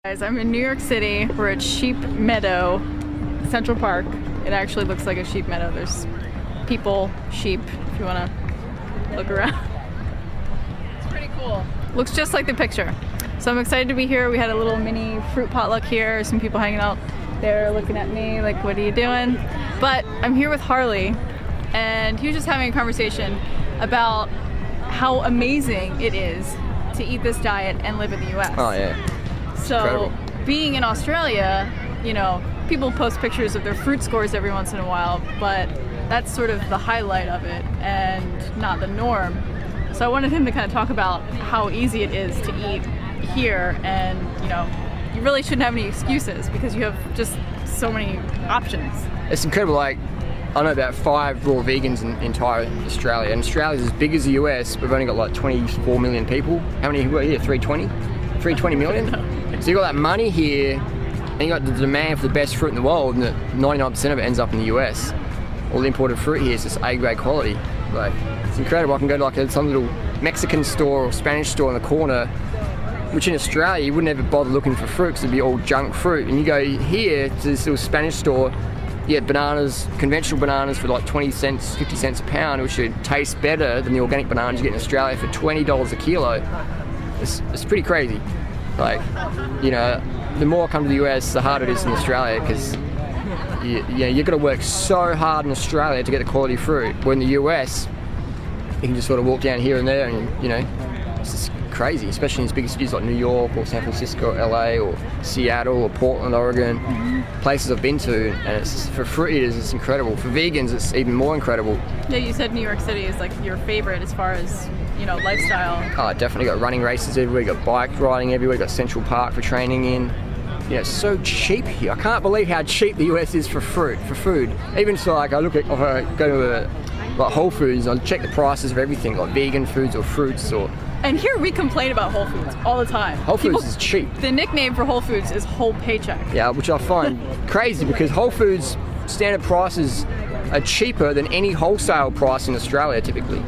Guys, I'm in New York City. We're at Sheep Meadow, Central Park. It actually looks like a sheep meadow. There's people, sheep, if you want to look around. It's pretty cool. Looks just like the picture. So I'm excited to be here. We had a little mini fruit potluck here. Some people hanging out there looking at me like, what are you doing? But I'm here with Harley, and he was just having a conversation about how amazing it is to eat this diet and live in the US. Oh yeah. So incredible. Being in Australia, you know, people post pictures of their fruit scores every once in a while, but that's sort of the highlight of it and not the norm. So I wanted him to kind of talk about how easy it is to eat here, and you know, you really shouldn't have any excuses because you have just so many options. It's incredible. Like, I know about 5 raw vegans in entire Australia, and Australia's as big as the US. We've only got like 24 million people. How many were here? 320 million? So you got that money here, and you got the demand for the best fruit in the world, and 99% of it ends up in the US. All the imported fruit here is just A-grade quality. Like, it's incredible. I can go to like some little Mexican store or Spanish store in the corner, which in Australia you wouldn't ever bother looking for fruit because it'd be all junk fruit. And you go here to this little Spanish store, you get bananas, conventional bananas for like 20 cents, 50 cents a pound, which should taste better than the organic bananas you get in Australia for $20 a kilo. It's pretty crazy. Like, you know, the more I come to the US, the harder it is in Australia, because you've got to work so hard in Australia to get the quality fruit. Where in the US, you can just sort of walk down here and there, and you know, it's just crazy, especially in these big cities like New York or San Francisco, or LA, or Seattle, or Portland, Oregon, places I've been to, and it's, for fruit eaters, it's incredible. For vegans, it's even more incredible. Yeah, you said New York City is like your favorite as far as, you know, lifestyle. Oh, definitely got running races everywhere, you got bike riding everywhere, you got Central Park for training in. You know, it's so cheap here. I can't believe how cheap the US is for fruit, for food. Even so, like, I look at, if I go to like Whole Foods, I check the prices of everything, like vegan foods or fruits or... And here we complain about Whole Foods all the time. Whole Foods is cheap. The nickname for Whole Foods is whole paycheck. Yeah, which I find crazy, because Whole Foods standard prices are cheaper than any wholesale price in Australia typically.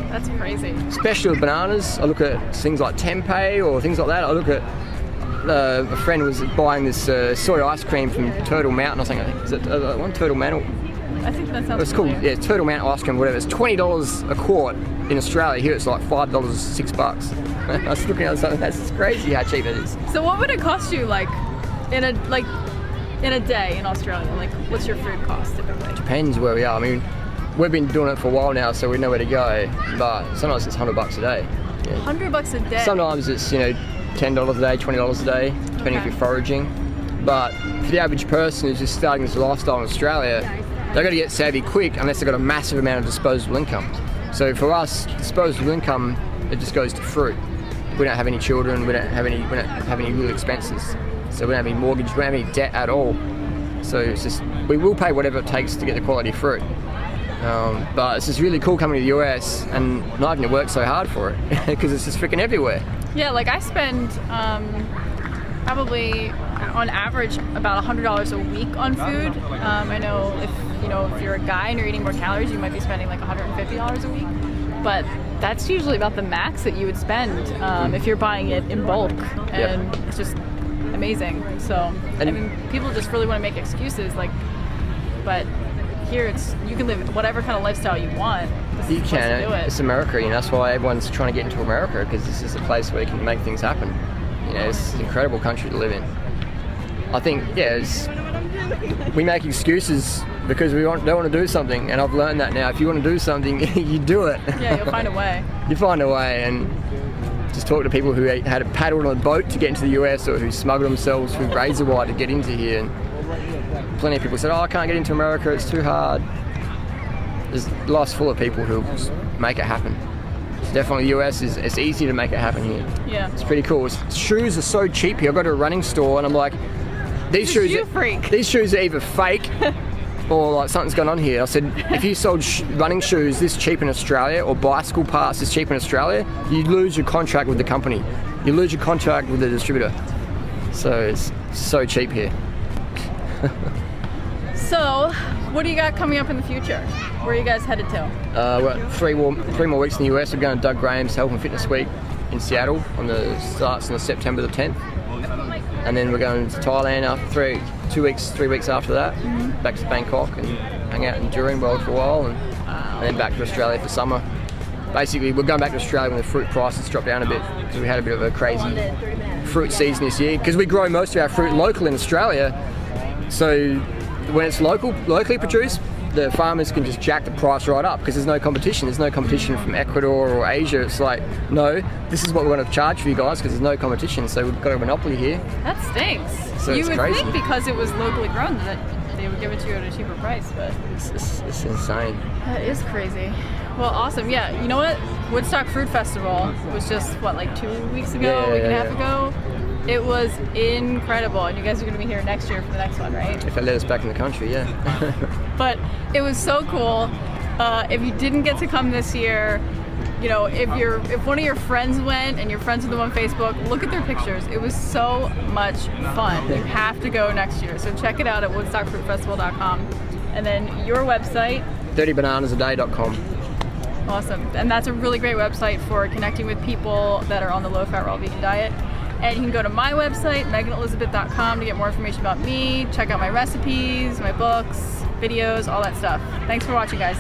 That's crazy. Especially with bananas. I look at things like tempeh or things like that. I look at a friend was buying this soy ice cream from Turtle Mountain or something. Is it one Turtle Mountain? I think that sounds It's called, yeah, Turtle Mountain ice cream, whatever. It's $20 a quart in Australia. Here it's like $5, $6. I was looking at something, that's crazy how cheap it is. So what would it cost you, like in a day in Australia? Like, what's your food cost typically? Depends where we are. I mean, we've been doing it for a while now, so we know where to go. But sometimes it's $100 a day. Yeah. $100 a day? Sometimes it's, you know, $10 a day, $20 a day, depending if you're foraging. But for the average person who's just starting this lifestyle in Australia, they've got to get savvy quick unless they've got a massive amount of disposable income. So for us, disposable income, it just goes to fruit. We don't have any children, we don't have any real expenses. So we don't have any mortgage, we don't have any debt at all. So it's just, we will pay whatever it takes to get the quality fruit. But it's just really cool coming to the US and not having to work so hard for it, because it's just freaking everywhere. Yeah, like I spend probably on average about $100 a week on food. I know if you're a guy and you're eating more calories, you might be spending like $150 a week, but that's usually about the max that you would spend if you're buying it in bulk, and it's just amazing. So I mean, people just really want to make excuses, like, but here you can live whatever kind of lifestyle you want. You can. It's America, you know, that's why everyone's trying to get into America, because this is a place where you can make things happen. You know, it's an incredible country to live in. I think, yeah, we make excuses because we don't want to do something, and I've learned that now. If you want to do something, you do it. Yeah, you'll find a way. You find a way, and just talk to people who had to paddle on a boat to get into the US, or who smuggled themselves through razor wire to get into here. And plenty of people said, oh, I can't get into America, it's too hard. There's life's full of people who make it happen. Definitely the US it's easy to make it happen here. Yeah. It's pretty cool. Shoes are so cheap here. I go to a running store and I'm like, these shoes are either fake or like something's going on here. I said, if you sold running shoes this cheap in Australia, or bicycle parts this cheap in Australia, you lose your contract with the company. You lose your contract with the distributor. So it's so cheap here. So, what do you got coming up in the future? Where are you guys headed to? We're got 3 more weeks in the US. We're going to Doug Graham's Health and Fitness Week in Seattle. Starts on September the 10th. and then we're going to Thailand after 3 weeks after that. Back to Bangkok and hang out in Durian World for a while, and then back to Australia for summer. Basically, we're going back to Australia when the fruit prices drop down a bit, because we had a bit of a crazy fruit season this year. Because we grow most of our fruit local in Australia, so when it's locally produced, the farmers can just jack the price right up because there's no competition. There's no competition from Ecuador or Asia. It's like, no, this is what we're going to charge for you guys because there's no competition. So we've got a monopoly here. That stinks. So you it's would crazy. think because it was locally grown that they would give it to you at a cheaper price, but It's insane. that is crazy. Well, awesome. Yeah, you know what? Woodstock Fruit Festival was just, what, like 2 weeks ago, a week and a half ago? It was incredible, and you guys are going to be here next year for the next one, right? If they let us back in the country, yeah. But it was so cool. If you didn't get to come this year, you know, if one of your friends went and your friends with them on Facebook, look at their pictures. It was so much fun. You have to go next year. So check it out at woodstockfruitfestival.com. And then your website, 30bananasaday.com. awesome. And that's a really great website for connecting with people that are on the low-fat raw vegan diet. And you can go to my website, meganelizabeth.com, to get more information about me, check out my recipes, my books, videos, all that stuff. Thanks for watching, guys.